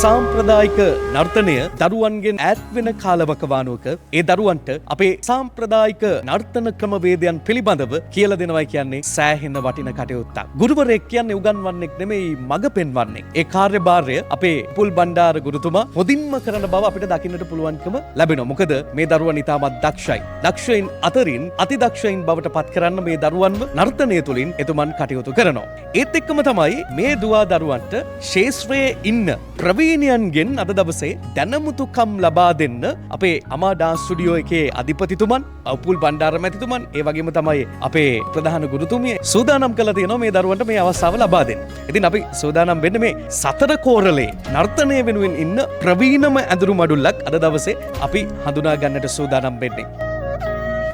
සාම්ප්‍රදායික නර්තනය දරුවන්ගෙන් ඈත් වෙන කාලවකවානුවක ඒ දරුවන්ට අපේ සාම්ප්‍රදායික නර්තන ක්‍රමවේදයන් පිළිබඳව කියලා දෙනවයි කියන්නේ සෑහෙන වටින කටයුත්තක්. ගුරුවරයෙක් කියන්නේ උගන්වන්නෙක් නෙමෙයි මඟ පෙන්වන්නෙක්. ඒ කාර්යභාරය අපේ පුල් බණ්ඩාර ගුරුතුමා හොඳින්ම කරන බව අපිට දකින්නට පුළුවන්කම ලැබෙනවා. මොකද මේ දරුවන් ඉතාමත් දක්ෂයි. දක්ෂයින් අතරින් අතිදක්ෂයින් බවට පත් කරන්න මේ දරුවන්ව නර්තනය තුලින් එතුමන් කටයුතු කරනවා. ඒත් එක්කම තමයි මේ දුවා දරුවන්ට ශේෂ්ත්‍රයේ ඉන්න ප්‍රවීණයන්ගෙන් අද දවසේ දැනුමුතුකම් ලබා දෙන්න අපේ අමා ඩාන්ස් ස්ටුඩියෝ එකේ අධිපතිතුමන් පුල් බණ්ඩාර මැතිතුමන් ඒ වගේම තමයි අපේ ප්‍රධාන ගුරුතුමිය සූදානම් කළා තියෙනවා මේ දරුවන්ට මේ අවස්ථාව ලබා දෙන්න. ඉතින් අපි සූදානම් වෙන්නේ මේ සතර කෝරළේ නර්තනය වෙනුවෙන් ඉන්න ප්‍රවීණම ඇඳුරු මඩුල්ලක් අද දවසේ අපි හඳුනා ගන්නට සූදානම් වෙන්නේ.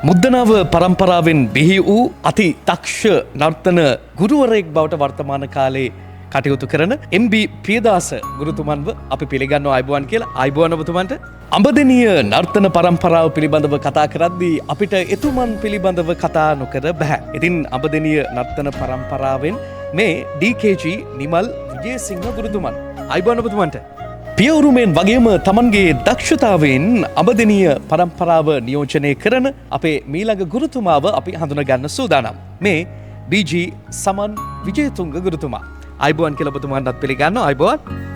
මුද්දනාව පරම්පරාවෙන් බිහි වූ අති දක්ෂ නර්තන ගුරුවරයෙක් බවට වර්තමාන කාලේ කටයුතු කරන MB ප්‍රියදාස ගුරුතුමන්ව අපි පිළිගන්නවා අයබෝවන් කියලා. අයබෝවන් ඔබතුමන්ට. අඹදෙනිය නර්තන පරම්පරාව පිළිබඳව කතා කරද්දී අපිට එතුමන් පිළිබඳව කතා නොකර බෑ. ඉතින් අඹදෙනිය නර්තන පරම්පරාවෙන් මේ DKG නිමල් විජේසිංහ ගුරුතුමන්. අයබෝවන් ඔබතුමන්ට. පියවරුමෙන් වගේම තමන්ගේ දක්ෂතාවයෙන් අඹදෙනිය පරම්පරාව නියෝජනය කරන අපේ මීළඟ ගුරුතුමාව අපි හඳුනගන්න සූදානම්. මේ DG සමන් විජේතුංග ගුරුතුමා. අයබෝවන් කියලා ඔබතුමාටත් පිළිගන්නවා. අයබෝවන්.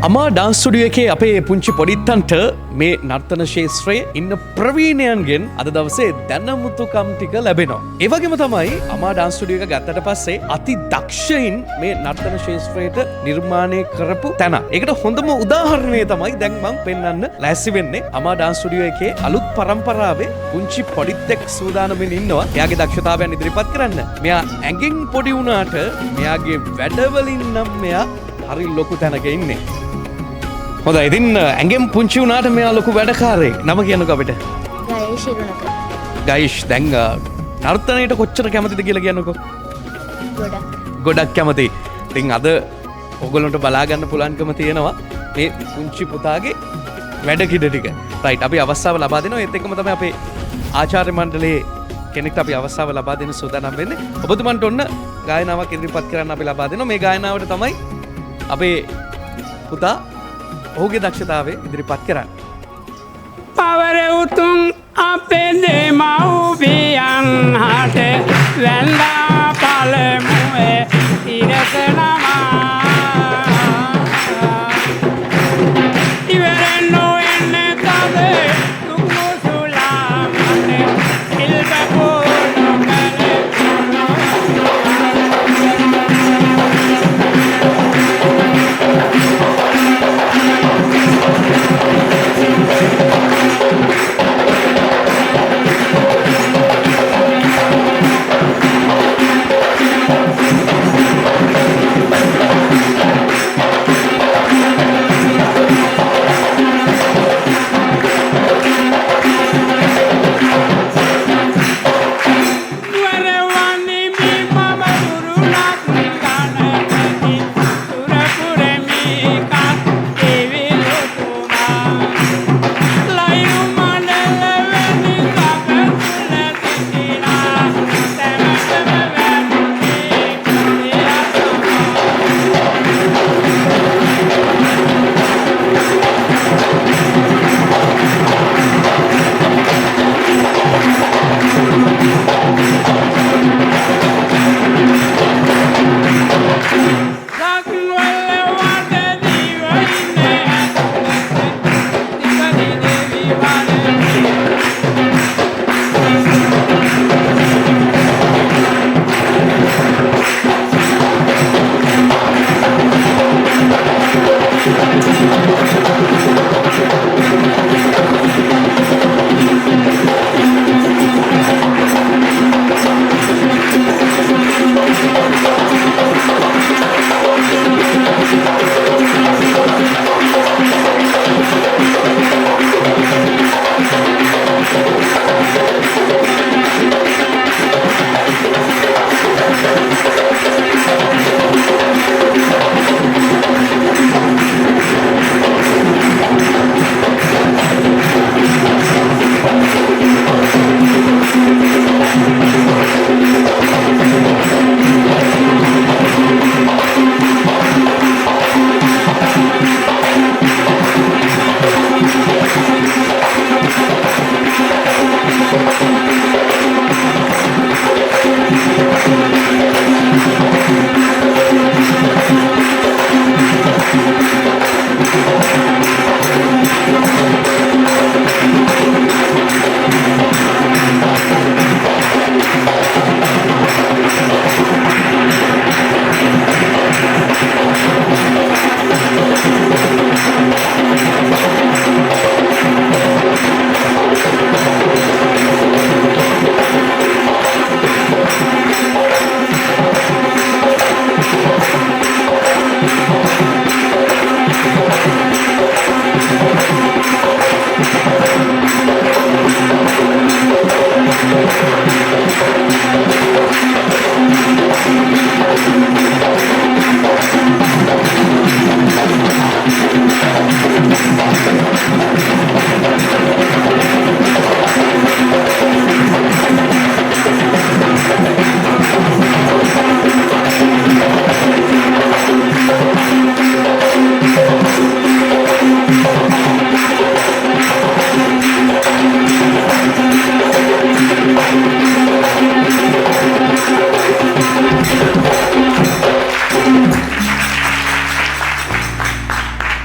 අමා ඩාන්ස් ස්ටුඩියෝ එකේ අපේ පුංචි පොඩිත්තන්ට මේ නර්තන ශාස්ත්‍රයේ ඉන්න ප්‍රවීණයන්ගෙන් අද දවසේ දැනුමුතුකම් ටික ලැබෙනවා. ඒ වගේම තමයි අමා ඩාන්ස් ස්ටුඩියෝ එක ගත්තට පස්සේ අති දක්ෂයින් මේ නර්තන ශාස්ත්‍රයට නිර්මාණය කරපු තැන. ඒකට හොඳම උදාහරණය තමයි දැන් මම පෙන්වන්න ලෑස්ති වෙන්නේ. අමා ඩාන්ස් ස්ටුඩියෝ එකේ අලුත් පරම්පරාවේ පුංචි පොඩිත්තෙක් සූදානම්ෙන් ඉන්නවා. එයාගේ දක්ෂතාවයන් ඉදිරිපත් කරන්න. මෙයා ඇඟෙන් පොඩි වුණාට මෙයාගේ වැඩවලින් නම් මෙයා හරි ලොකු තැනක ඉන්නේ. හොඳයි ඉතින් ඇඟෙන් පුංචි වුණාට මෙයා ලොකු වැඩකාරයෙක්. නම කියන්නකෝ අපිට. ගයේෂ් ඉරුණක. ගයේෂ් දැන් නර්තනයට කොච්චර කැමතිද කියලා කියන්නකෝ. ගොඩක්. ගොඩක් කැමතියි. ඉතින් අද ඔයගොල්ලන්ට බලා ගන්න පුළුවන්කම තියෙනවා මේ පුංචි පුතාගේ වැඩ කිඩ ටික. රයිට් අපි අවස්ථාව ලබා දෙනවා. ඒත් එක්කම තමයි අපේ ආචාර්ය මණ්ඩලයේ කෙනෙක්ට අපි අවස්ථාව ලබා දෙන්න සූදානම් වෙන්නේ. ඔබතුමන්ට ඔන්න ගායනාවක් ඉදිරිපත් කරන්න අපි ලබා දෙනවා. මේ ගායනාවට තමයි අපේ පුතා ඔහුගේ දක්ෂතාවය ඉදිරිපත් කරන්න. පවර උතුම් අපේ දෙමව්පියන් හට වැන්දා පළමුවේ ඉරසනවා ඉවරෙන් නොවෙන්න තද දුක්මුසුලා මට ඉල්බපෝනු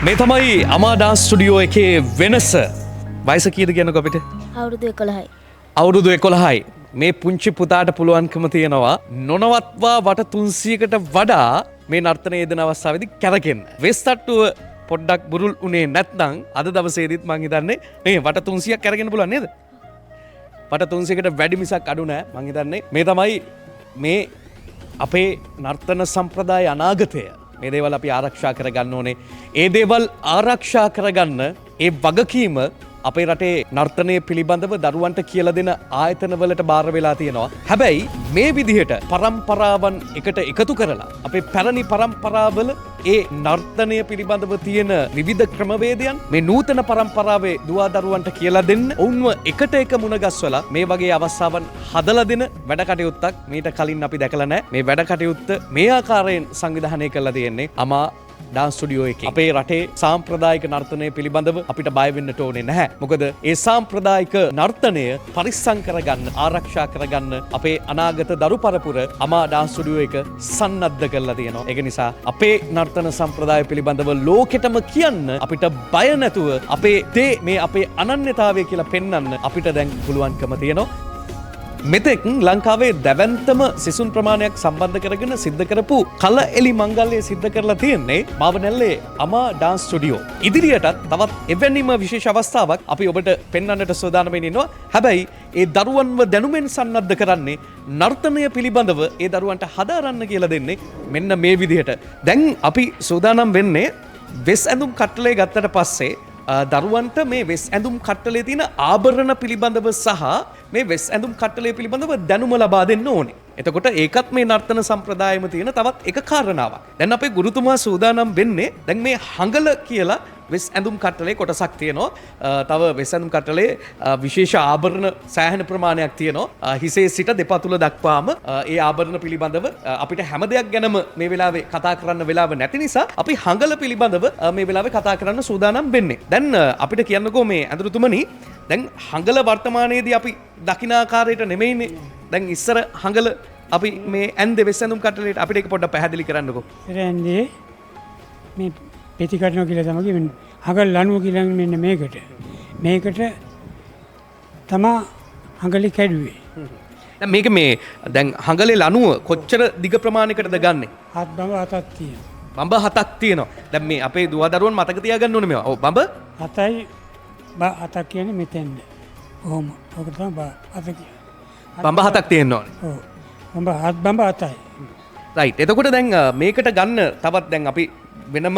මේ තමයි අමා ඩාන්ස් ස්ටුඩියෝ එකේ වෙනස. වයස කීයද කියන්නකෝ අපිට? අවුරුදු 11යි. අවුරුදු 11යි. මේ පුංචි පුතාට පුළුවන්කම තියෙනවා නොනවත්වා වට 300කට වඩා මේ නර්තනය යෙදෙන අවස්ථාවේදී කැරකෙන්න. වෙස් තට්ටුව පොඩ්ඩක් බුරුල් උනේ නැත්නම් අද දවසේදීත් මං හිතන්නේ මේ වට 300ක් කැරගෙන පුළුවන් නේද? වට 300කට වැඩි මිසක් අඩු නෑ මං හිතන්නේ. මේ තමයි මේ අපේ නර්තන සම්ප්‍රදාය අනාගතය. මේ දේවල් අපි ආරක්ෂා කරගන්න ඕනේ. ඒ දේවල් ආරක්ෂා කරගන්න ඒ වගකීම අපේ රටේ නර්තනය පිළිබඳව දරුවන්ට කියලා දෙන ආයතනවලට බාර වෙලා තියෙනවා. හැබැයි මේ විදිහට පරම්පරාවන් එකට එකතු කරලා අපේ පැරණි පරම්පරාවල ඒ නර්තනය පිළිබඳව තියෙන විවිධ ක්‍රමවේදයන් මේ නූතන පරම්පරාවේ දුවා දරුවන්ට කියලා දෙන්න ඔවුන්ව එකට එක මුණගස්වලා මේ වගේ අවස්ථාවන් හදලා දෙන වැඩ කටයුත්තක් මීට කලින් අපි දැකලා නැහැ. මේ වැඩ කටයුත්ත මේ ආකාරයෙන් සංවිධානය කරලා තියෙන්නේ අමා ඩාන්ස් ස්ටුඩියෝ එකේ. අපේ රටේ සාම්ප්‍රදායික නර්තනය පිළිබඳව අපිට බය වෙන්නට ඕනේ නැහැ. මොකද ඒ සාම්ප්‍රදායික නර්තනය පරිස්සම් කරගන්න, ආරක්ෂා කරගන්න අපේ අනාගත දරු පරපුර අමා ඩාන්ස් ස්ටුඩියෝ එක සන්නද්ධ කරලා තියෙනවා. ඒක නිසා අපේ නර්තන සම්ප්‍රදාය පිළිබඳව ලෝකෙටම කියන්න අපිට බය නැතුව අපේ දේ මේ අපේ අනන්‍යතාවය කියලා පෙන්වන්න අපිට දැන් පුළුවන්කම තියෙනවා. මෙතෙක් ලංකාවේ දැවැන්තම සිසුන් ප්‍රමාණයක් සම්බන්ධ කරගෙන සිද්ධ කරපු කල එලි මංගල්‍යය සිද්ධ කරලා තියෙන්නේ මාවනැල්ලේ අමා ඩාන්ස් ස්ටුඩියෝ. ඉදිරියටත් තවත් එවැනිම විශේෂ අවස්ථාවක් අපි ඔබට පෙන්වන්නට සූදානම් ඉන්නවා. හැබැයි ඒ දරුවන්ව දැනුමෙන් සන්නද්ධ කරන්නේ නර්තනය පිළිබඳව ඒ දරුවන්ට හදාරන්න කියලා දෙන්නේ මෙන්න මේ විදිහට. දැන් අපි සූදානම් වෙන්නේ වෙස් ඇඳුම් කට්ටලේ ගත්තට පස්සේ දරුවන්ට මේ වෙස් ඇඳුම් කට්ටලේ තියෙන ආභරණ පිළිබඳව සහ මේ වෙස් ඇඳුම් කට්ටලේ පිළිබඳව දැනුම ලබා දෙන්න ඕනේ. එතකොට ඒකත් මේ නර්තන සම්ප්‍රදායෙම තියෙන තවත් එක කාරණාවක්. දැන් අපේ ගුරුතුමා සූදානම් වෙන්නේ දැන් මේ හඟල කියලා වෙස් ඇඳුම් කට්ටලේ කොටසක් තියෙනවා. තව වෙස් ඇඳුම් කට්ටලේ විශේෂ ආභරණ සෑහෙන ප්‍රමාණයක් තියෙනවා. හිසේ සිට දෙපතුල දක්වාම ඒ ආභරණ පිළිබඳව අපිට හැම දෙයක් ගැනම මේ වෙලාවේ කතා කරන්න වෙලාව නැති නිසා අපි හඟල පිළිබඳව මේ වෙලාවේ කතා කරන්න සූදානම් වෙන්නේ. දැන් අපිට කියන්නකෝ මේ ඇඳුරුතුමනි දැන් හඟල වර්තමානයේදී අපි දකින ආකාරයට නෙමෙයිනේ. දැන් ඉස්සර හඟල අපි මේ ඇන්දේ වෙස් ඇඳුම් කට්ටලේට අපිට ඒක පොඩ්ඩක් පැහැදිලි කරන්නකෝ. ඇන්දේ මේ පෙති කටනවා කියලා තමයි කියන්නේ. හඟල් ලණුව කියලා මෙන්න මේකට. මේකට තමා හඟලි කැඩුවේ. දැන් මේක මේ දැන් හඟලේ ලණුව කොච්චර දිග ප්‍රමාණයකටද ගන්නෙ? හත් බඹ හතක් තියෙනවා. බඹ හතක් තියෙනවා. දැන් මේ අපේ දුවා දරුවන් මතක තියාගන්න ඕනේ මේවා. ඔව් බඹ හතයි හතක් කියන්නේ මෙතෙන්ද. ඔහොම. ඔක තමයි හත කියන්නේ. බඹ හතක් තියෙන්න ඕනේ. ඔව්. බඹ හත් බඹ හතයි. රයිට්. එතකොට දැන් මේකට ගන්න තවත් දැන් අපි වෙනම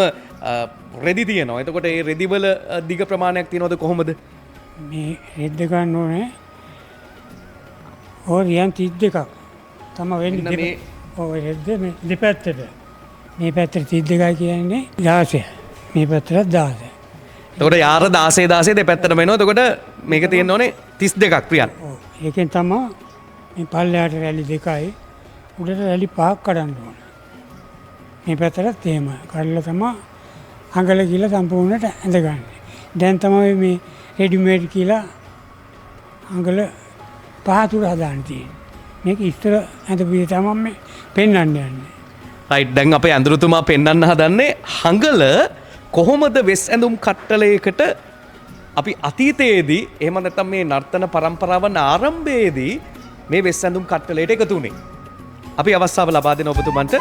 රෙදි තියෙනවා. එතකොට ඒ රෙදි වල දිග ප්‍රමාණයක් තියෙනවද කොහොමද? මේ රෙද්ද ගන්න ඕනේ. ඕරියන් 32ක්. තම වෙන්නේ මේ ඔය රෙද්ද මේ දෙපැත්තට. මේ පැත්තට 32යි කියන්නේ 16. මේ පැත්තට 16. එතකොට යාර 16 දෙපැත්තටම එනවා. එතකොට මේක තියෙන්න ඕනේ 32ක් ප්‍රියන්. ඔව්. ඒකෙන් තමයි මේ පල්ලෙහාට රැලි 2යි උඩට රැලි 5ක් කඩන්න ඕනේ. මේ පැත්තට එහෙම කඩලා තමයි අඟල කියලා සම්පූර්ණයට ඇඳගන්නේ. දැන් තමයි මේ රෙඩිමේඩ් කියලා අඟල පහතුර හදාන්න තියෙන්නේ. මේක ඉස්තර ඇඳපු තමයි මේ පෙන්වන්න යන්නේ. රයිට්. දැන් අපේ අඳුරුතුමා පෙන්වන්න හදන්නේ හඟල කොහොමද වෙස් ඇඳුම් කට්ටලයකට අපි අතීතයේදී එහෙම නැත්නම් මේ නර්තන පරම්පරාවන් ආරම්භයේදී මේ වෙස් ඇඳුම් කට්ටලයට එකතු වුණේ. අපි අවස්ථාව ලබා දෙන ඔබතුමන්ට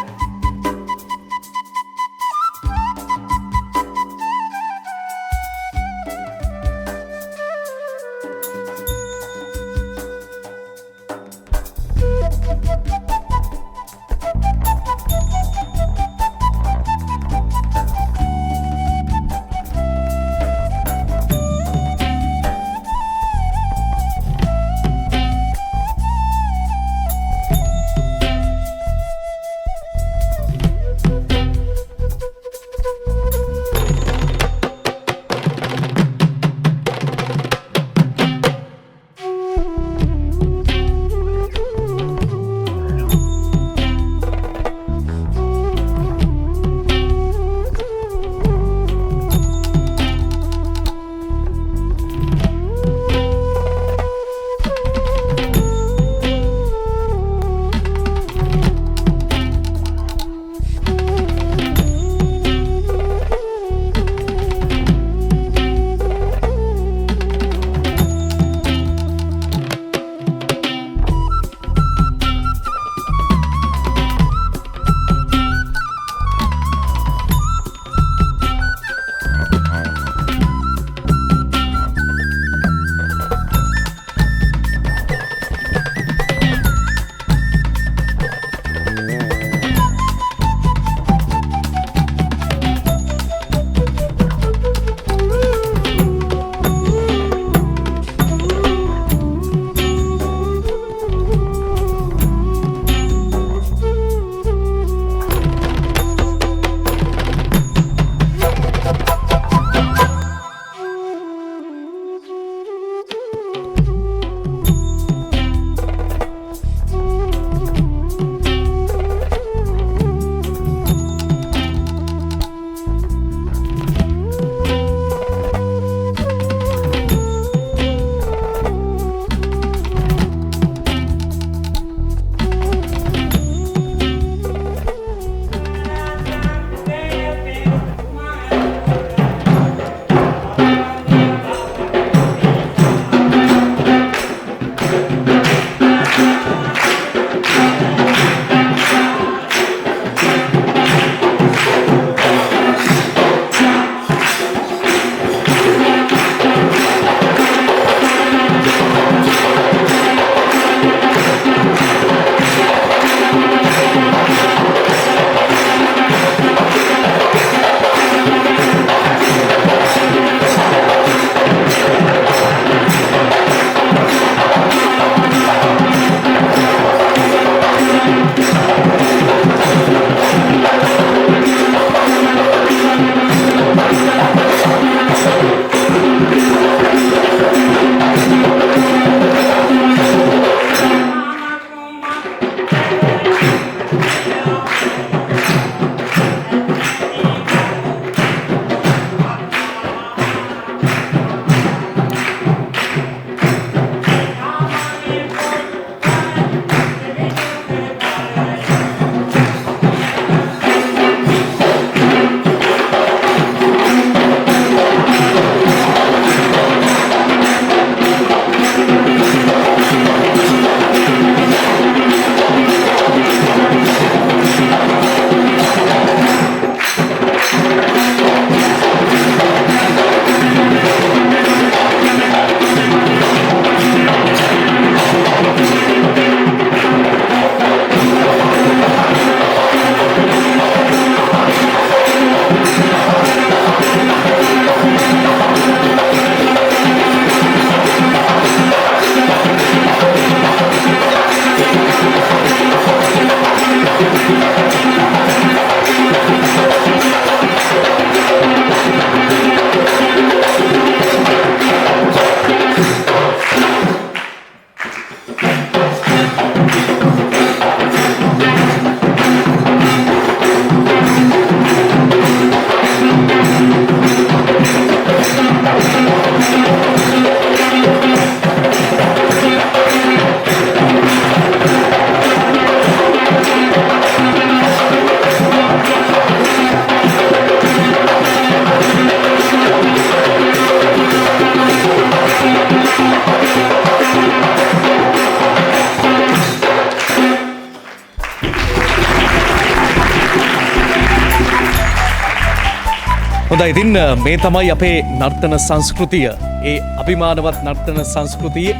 හොඳයි ඉතින් මේ තමයි අපේ නර්තන සංස්කෘතිය. ඒ අභිමානවත් නර්තන සංස්කෘතියේ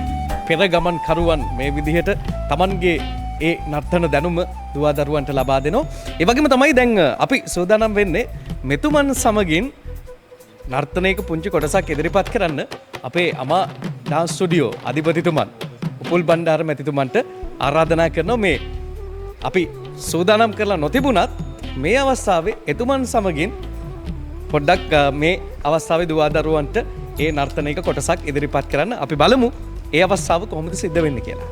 පෙර ගමන් කරුවන් මේ විදිහට Tamanගේ ඒ නර්තන දැනුම දුවා දරුවන්ට ලබා දෙනවා. ඒ වගේම තමයි දැන් අපි සූදානම් වෙන්නේ මෙතුමන් සමගින් නර්තනයක පුංචි කොටසක් ඉදිරිපත් කරන්න අපේ අමා ඩාන්ස් ස්ටුඩියෝ අධිපතිතුමන් උපුල් බණ්ඩාර මැතිතුමන්ට ආරාධනා කරනවා මේ අපි සූදානම් කරලා නොතිබුණත් මේ අවස්ථාවේ එතුමන් සමගින් පොඩ්ඩක් මේ අවස්ථාවේ දුවා දරුවන්ට ඒ නර්තනයක කොටසක් ඉදිරිපත් කරන්න අපි බලමු ඒ අවස්ථාව කොහොමද සිද්ධ වෙන්නේ කියලා.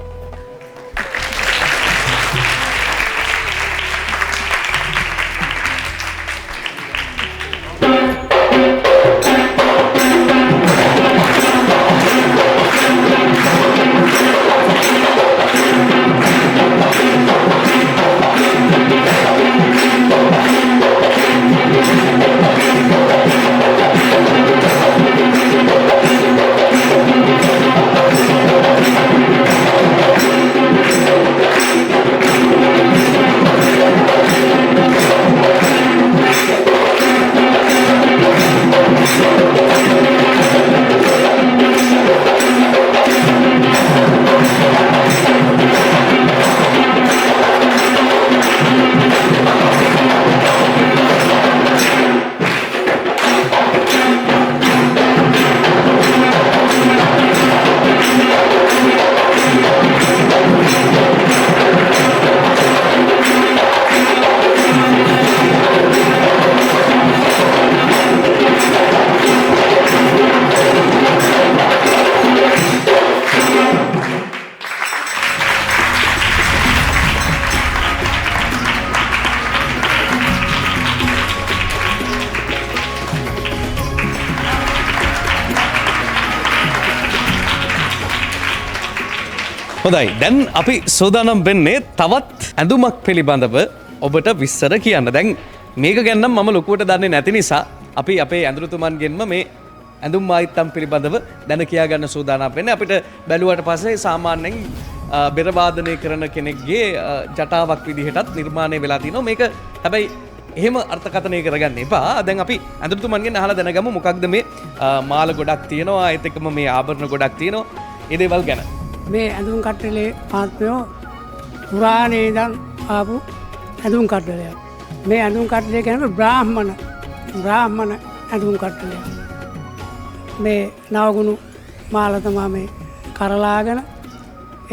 හොඳයි දැන් අපි සූදානම් වෙන්නේ තවත් ඇඳුමක් පිළිබඳව ඔබට විස්තර කියන්න. දැන් මේක ගැන නම් මම ලොකුවට දන්නේ නැති නිසා අපි අපේ ඇඳුරුතුමන්ගෙන්ම මේ ඇඳුම් ආයිත්තම් පිළිබඳව දැන කියා ගන්න සූදානම් වෙන්නේ. අපිට බැලුවට පස්සේ සාමාන්‍යයෙන් බෙර වාදනය කරන කෙනෙක්ගේ ජටාවක් විදිහටත් නිර්මාණය වෙලා තිනවා. මේක හැබැයි එහෙම අර්ථකථනය කරගන්න එපා. දැන් අපි ඇඳුරුතුමන්ගෙන් අහලා දැනගමු මොකක්ද මේ මාල ගොඩක් තියෙනවා. ඒත් එක්කම මේ ආභරණ ගොඩක් තියෙනවා. ඒ දේවල් ගැන. මේ ඇඳුම් කට්ටලේ ආත්මයෝ පුරාණේ ඉඳන් ආපු ඇඳුම් කට්ටලයක්. මේ ඇඳුම් කට්ටලේ කියන්නේ බ්‍රාහ්මණ ඇඳුම් කට්ටලයක්. මේ නවගුණු මාල තමයි මේ කරලාගෙන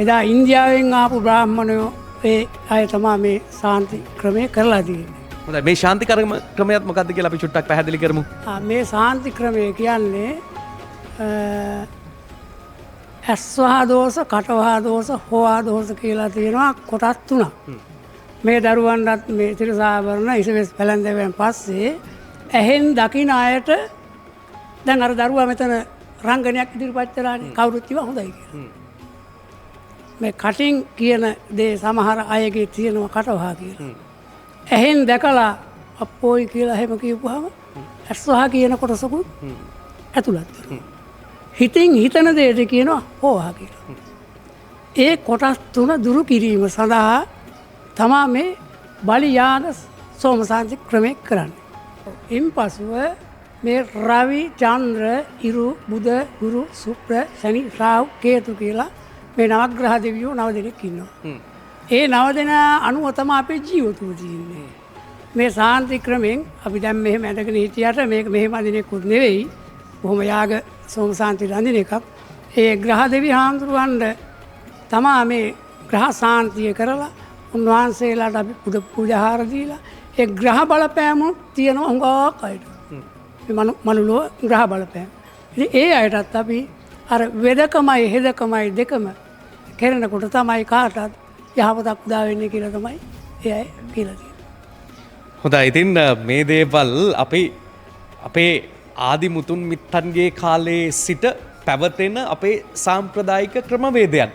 එදා ඉන්දියාවෙන් ආපු බ්‍රාහ්මණයෝ ඒ අය තමයි මේ ශාන්ති ක්‍රමය කරලා තියෙන්නේ. හොඳයි මේ ශාන්ති ක්‍රමයක් මොකක්ද කියලා අපි චුට්ටක් පැහැදිලි කරමු. මේ ශාන්ති ක්‍රමය කියන්නේ ඇස්වහා දෝෂ, කටවහා දෝෂ, හොවා දෝෂ කියලා තියෙනවා කොටස් තුනක්. මේ දරුවන්ටත් මේ තිරසාවරණ ඉසවෙස් පැලැන්දවෙන් පස්සේ ඇහෙන් දකින අයට දැන් අර දරුවා මෙතන රංගනයක් ඉදිරිපත් කරානේ කවුරුත් කිව්වා හොඳයි කියලා. මේ කටින් කියන දේ සමහර අයගේ තියෙනවා කටවහා කියලා. ඇහෙන් දැකලා අප්පෝයි කියලා එහෙම කියපුවාම ඇස්වහා කියන කොටසකුත් ඇතුළත් වෙනවා. හිතින් හිතන දේට කියනවා හෝවා කියලා. ඒ කොටස් තුන දුරු කිරීම සඳහා තමා මේ බලි යාග සෝමසාන්ති ක්‍රමය කරන්නේ. ඉන් පසුව මේ රවි, චන්ද්‍ර, ඉරු, බුධ, ගුරු, සුක්‍ර, ශනි, රාහු, කේතු කියලා මේ නවග්‍රහ දෙවියෝ 9 දෙනෙක් ඉන්නවා. ඒ 9 දෙනා අනුව තමයි අපේ ජීවිතය තියෙන්නේ. මේ සාන්ති ක්‍රමෙන් අපි දැන් මෙහෙම ඇඳගෙන හිටියට මේක මෙහෙම අදිනෙකුත් නෙවෙයි. බොහොම යාග සෝමසාන්ති රඳින එකක්. ඒ ග්‍රහ දෙවි හාමුදුරුවන්ට තමා මේ ග්‍රහ සාන්තිය කරලා උන්වහන්සේලාට අපි පුද පූජාහාර දීලා ඒ ග්‍රහ බලපෑමුත් තියෙනවා හුඟක් අයට. මේ මනුලෝ ග්‍රහ බලපෑම. ඉතින් ඒ අයටත් අපි අර වෙදකමයි හෙදකමයි දෙකම කරනකොට තමයි කාටත් යහපතක් උදා වෙන්නේ කියලා තමයි ඒ අය කියලා තියෙන්නේ. හොඳයි ඉතින් මේ දේවල් අපි අපේ ආදිමුතුන් මිත්තන්ගේ කාලයේ සිට පැවතෙන අපේ සාම්ප්‍රදායික ක්‍රමවේදයන්.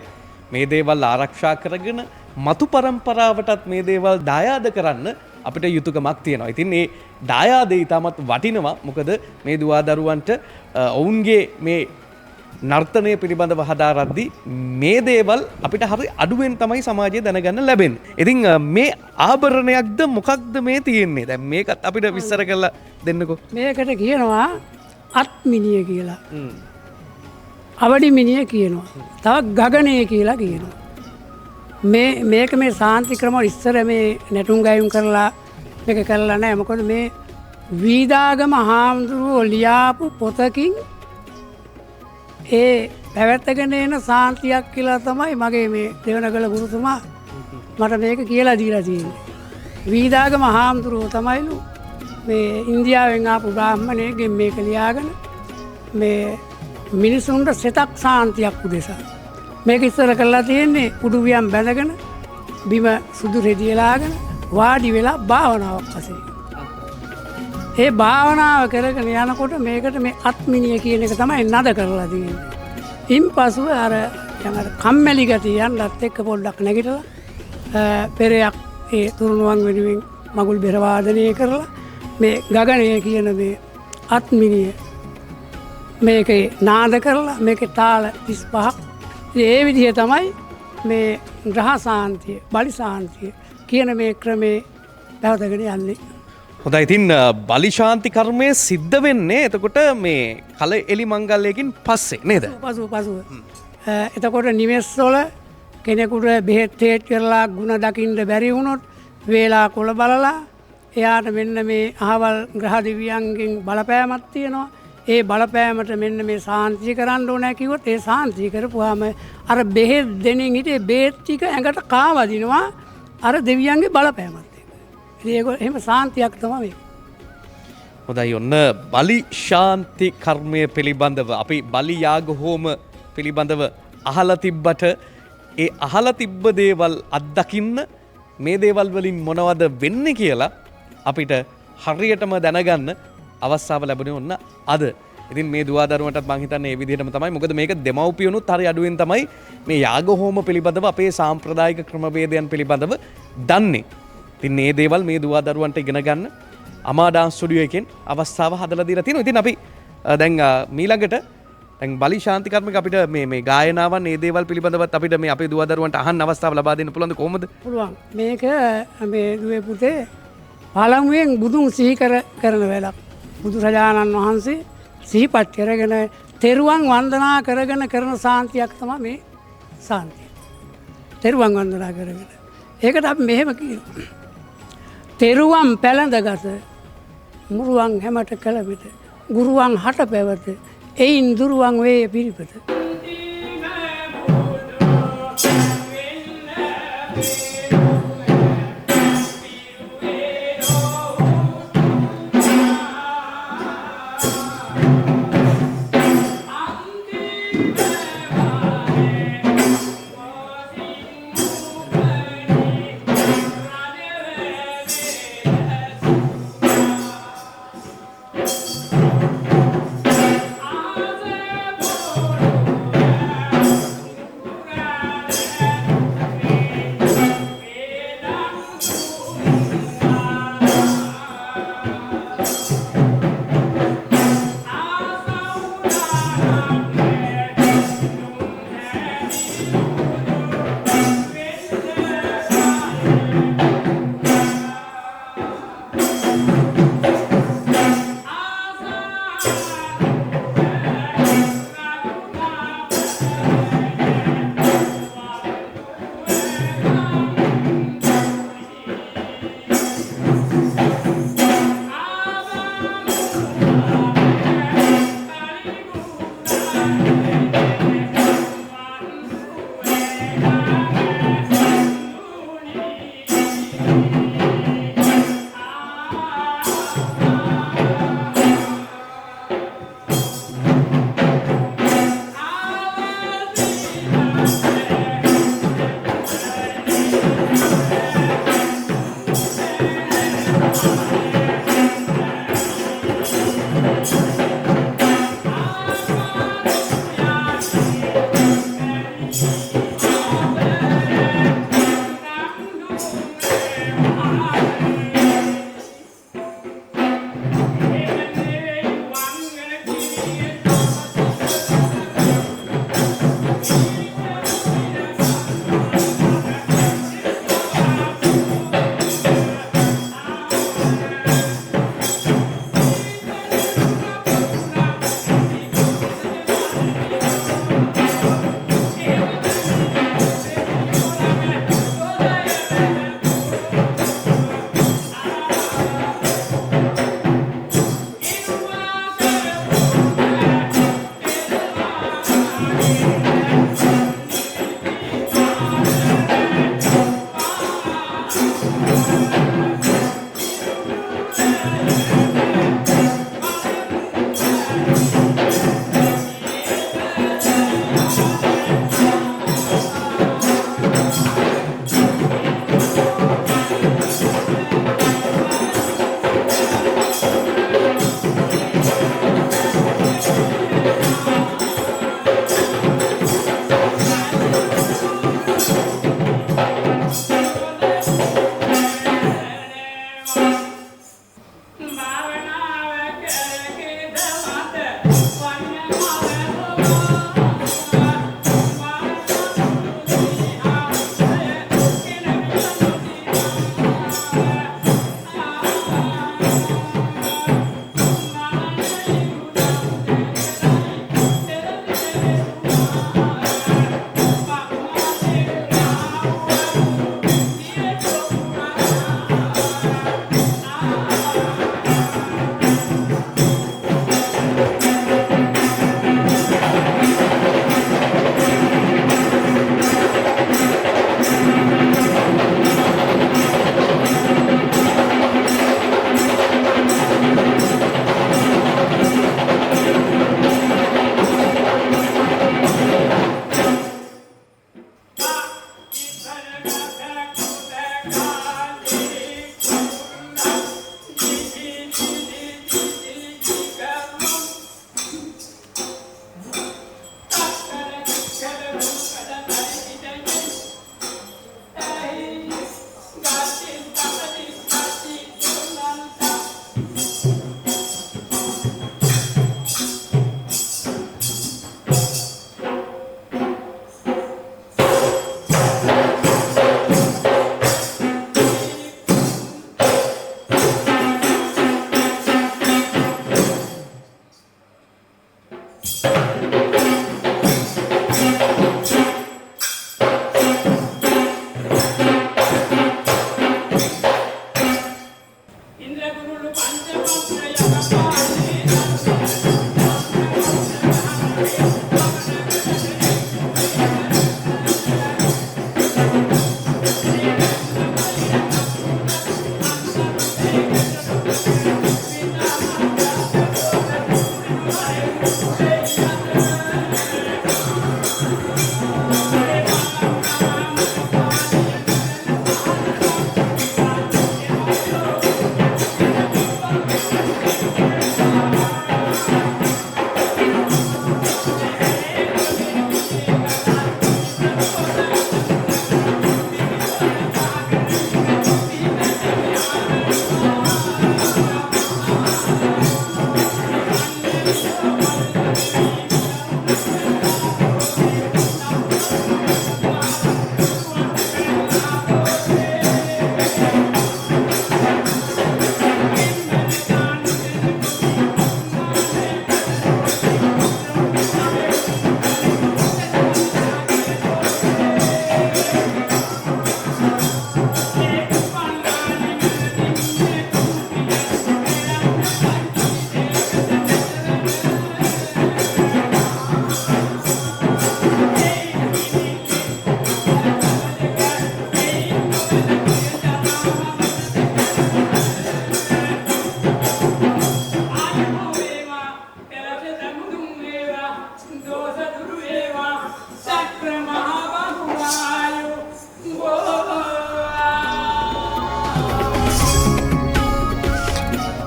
මේ දේවල් ආරක්ෂා කරගෙන මතු පරම්පරාවටත් මේ දේවල් දායාද කරන්න අපිට යුතුකමක් තියෙනවා. ඉතින් මේ දායාදේ ඉතාමත් වටිනවා. මොකද මේ දුවා දරුවන්ට ඔවුන්ගේ මේ නර්තනය පිළිබඳව හදාරද්දී මේ දේවල් අපිට හරි අඩුවෙන් තමයි සමාජයේ දැනගන්න ලැබෙන්නේ. ඉතින් මේ ආභරණයක්ද මොකක්ද මේ තියෙන්නේ? දැන් මේකත් අපිට විස්තර කරලා දෙන්නකෝ. මේකට කියනවා අත්මිනිය කියලා. අවඩි මිනිය කියනවා. තව ගගනය කියලා කියනවා. මේක මේ සාන්ති ක්‍රම ඉස්සර මේ නැටුම් ගයුම් කරලා මේක කරලා නැහැ. මොකද මේ වීදාගම හාමුදුරුවෝ ලියාපු පොතකින් ඒ පැවැත්තගෙන එන සාන්තියක් කියලා තමයි මගේ මේ දෙවනගල ගුරුතුමා මට මේක කියලා දීලා තියෙන්නේ. වීදාගම හාමුදුරුවෝ තමයිලු මේ ඉන්දියාවෙන් ආපු බ්‍රාහ්මණයෙක්ගෙන් මේක ලියාගෙන මේ මිනිසුන්ට සෙතක් සාන්තියක් උදෙසා. මේක ඉස්සර කරලා තියෙන්නේ උඩුවියන් බැඳගෙන බිම සුදු රෙදියලාගෙන වාඩි වෙලා භාවනාවක් වශයෙන්. ඒ භාවනාව කරගෙන යනකොට මේකට මේ අත්මිනිය කියන එක තමයි නද කරලා තියෙන්නේ. ඉන් පසුව අර කම්මැලි ගතිය යන්නත් එක්ක පොඩ්ඩක් නැගිටලා පෙරයක් ඒ තුරුණුවන් වෙනුවෙන් මගුල් බෙර වාදනය කරලා මේ ගගනය කියන මේ අත්මිනිය මේකේ නාද කරලා මේකේ තාල 35ක් ඒ විදිහ තමයි මේ ග්‍රහ සාන්තිය බලි සාන්තිය කියන මේ ක්‍රමේ පැවතගෙන යන්නේ. හොඳයි. ඉතින් බලි ශාන්ති කර්මය සිද්ධ වෙන්නේ එතකොට මේ කල එලි මංගල්‍යකින් පස්සේ නේද? පසුව එතකොට නිවෙස්වල කෙනෙකුට බෙහෙත් හේත් කරලා ಗುಣ දකින්න බැරි වුණොත් වේලා කොළ බලලා එයාට මෙන්න මේ අහවල් ග්‍රහ දිව්‍යයන්ගෙන් බලපෑමක් තියෙනවා. ඒ බලපෑමට මෙන්න මේ සාන්තිය කරන්න ඕනේ කිව්වොත් ඒ සාන්තිය කරපුවාම අර බෙහෙත් දෙනින් හිටේ බෙහෙත් ටික ඇඟට කාවදිනවා අර දෙවියන්ගේ බලපෑමත් එක්ක. ඉතින් ඒක එහෙම සාන්තියක් තමයි මේක. හොඳයි. ඔන්න බලි ශාන්ති කර්මය පිළිබඳව අපි බලි යාග හෝම පිළිබඳව අහලා තිබ්බට ඒ අහලා තිබ්බ දේවල් අත්දකින්න මේ දේවල් වලින් මොනවද වෙන්නේ කියලා අපිට හරියටම දැනගන්න අවස්ථාව ලැබුණේ ඔන්න අද. ඉතින් මේ දුවා දරුවන්ටත් මං හිතන්නේ මේ විදිහටම තමයි. මොකද මේක දෙමව්පියනුත් හරි අඩුවෙන් තමයි මේ යාග හෝම පිළිබඳව අපේ සාම්ප්‍රදායික ක්‍රමවේදයන් පිළිබඳව දන්නේ. ඉතින් මේ දේවල් මේ දුවා දරුවන්ට ඉගෙන ගන්න අමා ඩාන්ස් ස්ටුඩියෝ එකෙන් අවස්ථාව හදලා දීලා තියෙනවා. ඉතින් අපි දැන් මීළඟට දැන් බලි ශාන්ති කර්මයක අපිට මේ ගායනාවන් මේ දේවල් පිළිබඳවත් අපිට මේ අපේ දුවා දරුවන්ට අහන්න අවස්ථාව ලබා දෙන්න පුළුවන්ද කොහොමද? පුළුවන්. මේක මේ දුවේ පුතේ පළමුවෙන් බුදුන් සිහි කරන වෙලාව බුදුරජාණන් වහන්සේ සිහිපත් කරගෙන තෙරුවන් වන්දනා කරගෙන කරන සාන්තියක් තමයි මේ සාන්තිය. තෙරුවන් වන්දනා කරගෙන. ඒකට අපි මෙහෙම කියනවා. තෙරුවන් පැළඳගත මුරුවන් හැමට කළවිට ගුරුවන් හට පැවත එයින් දුරුවන් වේ පිරිපත.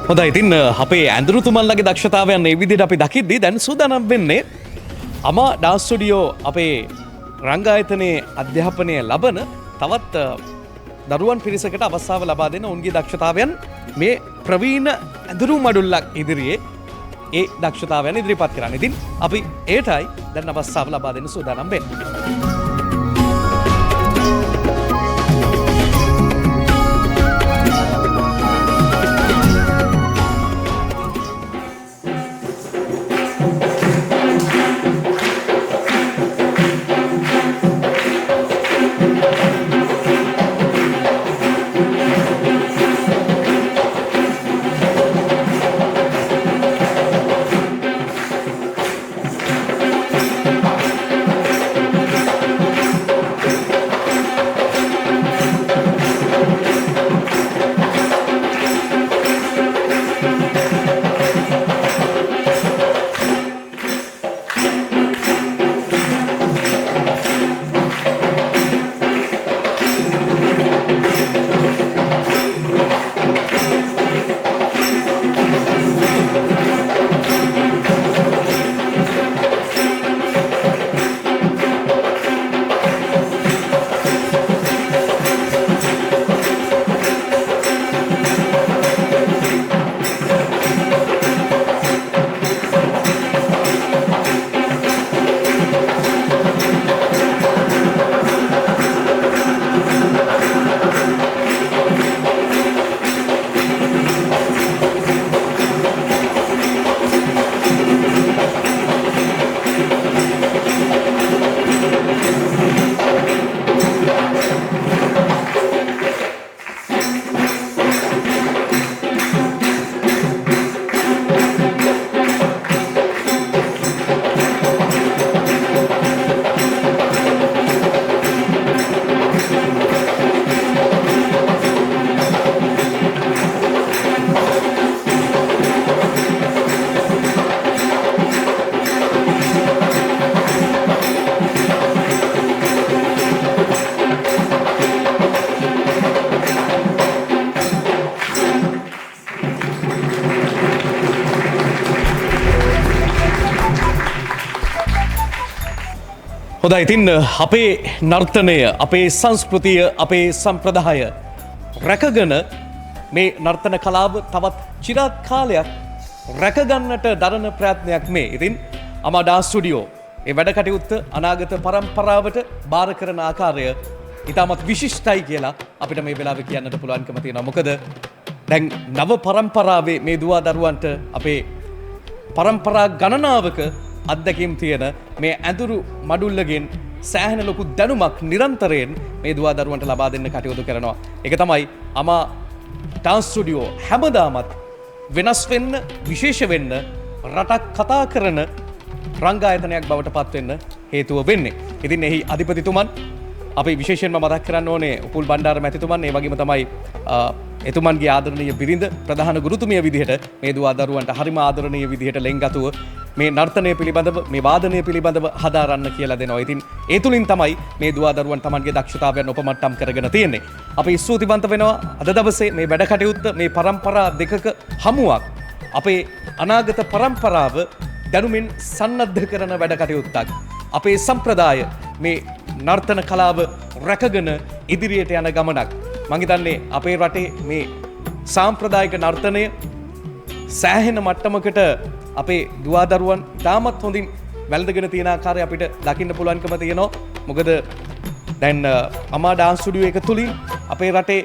හොඳයි ඉතින් අපේ ඇඳුරුතුමන්ලගේ දක්ෂතාවයන් මේ විදිහට අපි දකිද්දී දැන් සූදානම් වෙන්නේ අමා ඩාන්ස් ස්ටුඩියෝ අපේ රංගායතනයේ අධ්‍යාපනය ලබන තවත් දරුවන් පිරිසකට අවස්ථාව ලබා දෙන ඔවුන්ගේ දක්ෂතාවයන් මේ ප්‍රවීණ ඇඳුරු මඩුල්ලක් ඉදිරියේ ඒ දක්ෂතාවයන් ඉදිරිපත් කරන්න. ඉතින් අපි ඒටයි දැන් අවස්ථාව ලබා දෙන්න සූදානම් වෙන්නේ. හොඳයි ඉතින් අපේ නර්තනය අපේ සංස්කෘතිය අපේ සම්ප්‍රදාය රැකගෙන මේ නර්තන කලාව තවත් චිරාත් කාලයක් රැකගන්නට දරන ප්‍රයත්නයක් මේ. ඉතින් අමා ඩාන්ස් ස්ටුඩියෝ ඒ වැඩ කටයුත්ත අනාගත පරම්පරාවට බාර කරන ආකාරය ඉතාමත් විශිෂ්ටයි කියලා අපිට මේ වෙලාවේ කියන්නට පුළුවන්කම තියෙනවා. මොකද දැන් නව පරම්පරාවේ මේ දුවා දරුවන්ට අපේ පරම්පරා ගණනාවක අත්දැකීම් තියෙන මේ ඇඳුරු මඩුල්ලගෙන් සෑහෙන ලොකු දැනුමක් නිරන්තරයෙන් මේ දුවා දරුවන්ට ලබා දෙන්න කටයුතු කරනවා. ඒක තමයි අමා ඩාන්ස් ස්ටුඩියෝ හැමදාමත් වෙනස් වෙන්න විශේෂ වෙන්න රටක් කතා කරන රංගායතනයක් බවට පත් වෙන්න හේතුව වෙන්නේ. ඉතින් එහි අධිපතිතුමන් අපි විශේෂයෙන්ම මතක් කරන්න ඕනේ උපුල් බණ්ඩාර මැතිතුමන්, ඒ වගේම තමයි එතුමන්ගේ ආදරණීය බිරිඳ ප්‍රධාන ගුරුතුමිය විදිහට මේ දුවා දරුවන්ට හරිම ආදරණීය විදිහට ලෙන්ගතුව මේ නර්තනය පිළිබඳව මේ වාදනය පිළිබඳව හදාරන්න කියලා දෙනවා. ඉතින් ඒ තුලින් තමයි මේ දුවා දරුවන් තමන්ගේ දක්ෂතාවයන් උපමට්ටම් කරගෙන තියෙන්නේ. අපි ස්තුතිවන්ත වෙනවා අද දවසේ මේ වැඩ කටයුත්ත මේ පරම්පරා දෙකක හමුවක් අපේ අනාගත පරම්පරාව දැනුමින් සන්නද්ධ කරන වැඩ කටයුත්තක්. අපේ සම්ප්‍රදාය මේ නර්තන කලාව රැකගෙන ඉදිරියට යන ගමනක්. මං හිතන්නේ අපේ රටේ මේ සාම්ප්‍රදායික නර්තනය සෑහෙන මට්ටමකට අපේ දුවා දරුවන් තාමත් හොඳින් වැළඳගෙන තියෙන ආකාරය අපිට දකින්න පුළුවන්කම තියෙනවා. මොකද දැන් අමා ඩාන්ස් ස්ටුඩියෝ එක තුලින් අපේ රටේ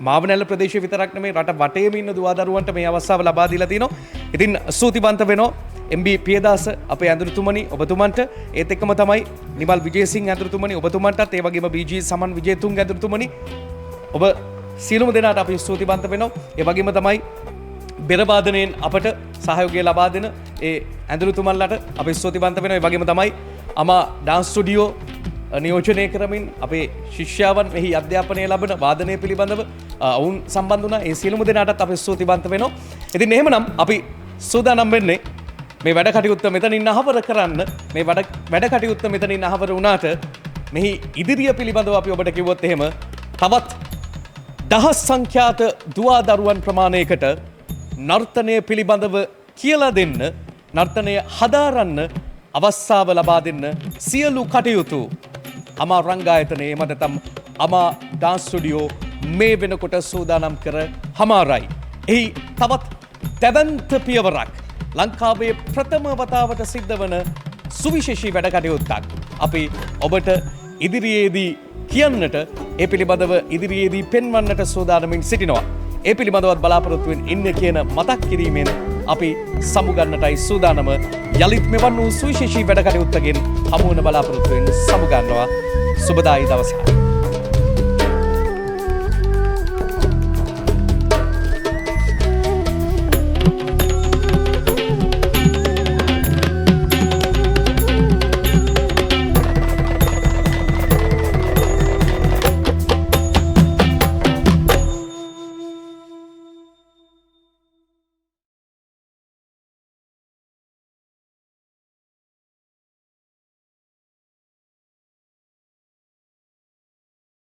මාවනැල්ල ප්‍රදේශය විතරක් නෙමෙයි රට වටේම ඉන්න දුවා දරුවන්ට මේ අවස්ථාව ලබා දීලා තිනවා. ඉතින් ස්තුතිවන්ත වෙනවා MB පියදාස අපේ ඇඳුරුතුමනි ඔබතුමන්ට, ඒත් එක්කම තමයි නිමල් විජේසිංහ ඇඳුරුතුමනි ඔබතුමන්ටත්, ඒ වගේම BG සමන් විජේතුංග ඇඳුරුතුමනි ඔබ සියලුම දෙනාට අපි ස්තුතිවන්ත වෙනවා. ඒ වගේම තමයි බෙර වාදනයෙන් අපට සහයෝගය ලබා දෙන ඒ ඇඳුරුතුමන්ලට අපි ස්තුතිවන්ත වෙනවා. ඒ වගේම තමයි අමා ඩාන්ස් ස්ටුඩියෝ නියෝජනය කරමින් අපේ ශිෂ්‍යාවන් මෙහි අධ්‍යාපනය ලබන වාදනය පිළිබඳව ඔවුන් සම්බන්ධ වුණා. ඒ සියලුම දෙනාටත් අපි ස්තුතිවන්ත වෙනවා. ඉතින් එහෙමනම් අපි සූදානම් වෙන්නේ මේ වැඩ කටයුත්ත මෙතනින් අහවර කරන්න. මේ වැඩ කටයුත්ත මෙතනින් අහවර වුණාට මෙහි ඉදිරිය පිළිබඳව අපි ඔබට කිව්වොත් එහෙම තවත් දහස් සංඛ්‍යාත දුවා දරුවන් ප්‍රමාණයකට නර්තනය පිළිබඳව කියලා දෙන්න, නර්තනය හදාරන්න අවස්ථාව ලබා දෙන්න සියලු කටයුතු අමා රංගායතනයේ මතතම් අමා ඩාන්ස් ස්ටුඩියෝ මේ වෙනකොට සූදානම් කර හමාරයි. එහි තවත් දැවන්ත පියවරක් ලංකාවේ ප්‍රථම වතාවට සිද්ධ වන සුවිශේෂී වැඩ කටයුත්තක් අපි ඔබට ඉදිරියේදී කියන්නට, ඒ පිළිබඳව ඉදිරියේදී පෙන්වන්නට සූදානමින් සිටිනවා. ඒ පිළිබඳවත් බලාපොරොත්තුවෙන් ඉන්න කියන මතක් කිරීමෙන් අපි සමුගන්නටයි සූදානම. යළිත් මෙවන් වූ සුවිශේෂී වැඩ කටයුත්තකින් හමුවන බලාපොරොත්තුවෙන් සමුගන්නවා. සුබදායි දවසක්.